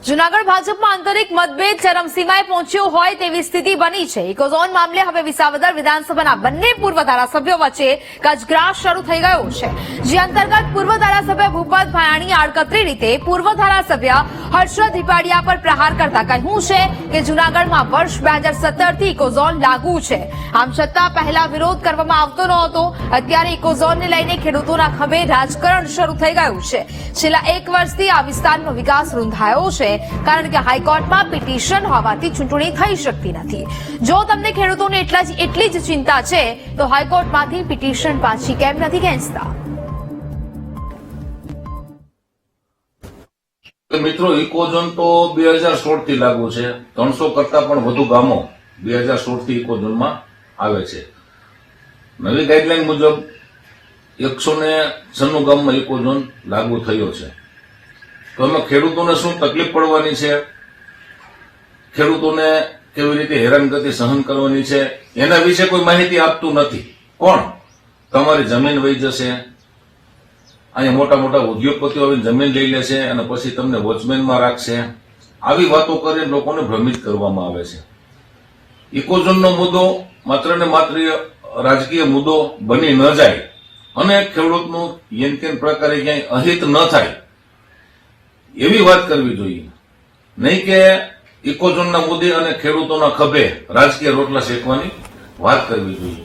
જૂનાગઢ ભાજપમાં આંતરિક મતભેદ ચરમસીમાએ પહોંચ્યો હોય તેવી સ્થિતિ બની છે। ઇકોઝોન મામલે હવે વિસાવદર વિધાનસભાના બંને પૂર્વ ધારાસભ્યો વચ્ચે કચગ્રાસ શરૂ થઈ ગયો છે, જે અંતર્ગત પૂર્વ ધારાસભ્ય ભૂપત ભાયાણી આડકતરી રીતે પૂર્વ ધારાસભ્ય હર્ષદ હિપાડિયા પર પ્રહાર કરતા કહ્યું છે કે જૂનાગઢમાં વર્ષ 2017 થી ઇકોઝોન લાગુ છે, આમ છતાં પહેલા વિરોધ કરવામાં આવતો નહોતો। અત્યારે ઇકોઝોનને લઈને ખેડૂતોના ખભે રાજકારણ શરૂ થઈ ગયું છે। છેલ્લા 1 વર્ષથી આ વિસ્તારનો વિકાસ રૂંધાયો છે, કારણ કે હાઈકોર્ટમાં પિટિશન હોવાથી ચૂંટણી થઈ શકતી નથી। જો તમને ખેડૂતોને એટલી જ ચિંતા છે તો હાઈકોર્ટમાંથી પિટિશન પાછી કેમ નથી ખેંચતા? મિત્રો, ઇકોઝોન તો 2016 થી લાગુ છે। 300 કરતા પણ વધુ ગામો 2016 થી ઇકોઝોનમાં આવે છે। નવી ગાઈડલાઈન મુજબ 196 ગામમાં ઇકોઝોન લાગુ થયો છે। તો એમાં ખેડૂતોને શું તકલીફ પડવાની છે, ખેડૂતોને કેવી રીતે હેરાનગતિ સહન કરવાની છે, એના વિશે કોઈ માહિતી આપતું નથી। કોણ? તમારી જમીન વહી જશે, અહીંયા મોટા મોટા ઉદ્યોગપતિઓ આવીને જમીન લઈ લેશે અને પછી તમને વોચમેનમાં રાખશે। આવી વાતો કરીને લોકોને ભ્રમિત કરવામાં આવે છે। ઇકોઝોનનો મુદ્દો માત્ર ને માત્ર રાજકીય મુદ્દો બની ન જાય અને ખેડૂતનું યેન કેન પ્રકારે ક્યાંય અહિત ન થાય એવી વાત કરવી જોઈએ, નહીં કે ઇકોઝોનના મુદ્દે અને ખેડૂતોના ખભે રાજકીય રોટલા શેકવાની વાત કરવી જોઈએ।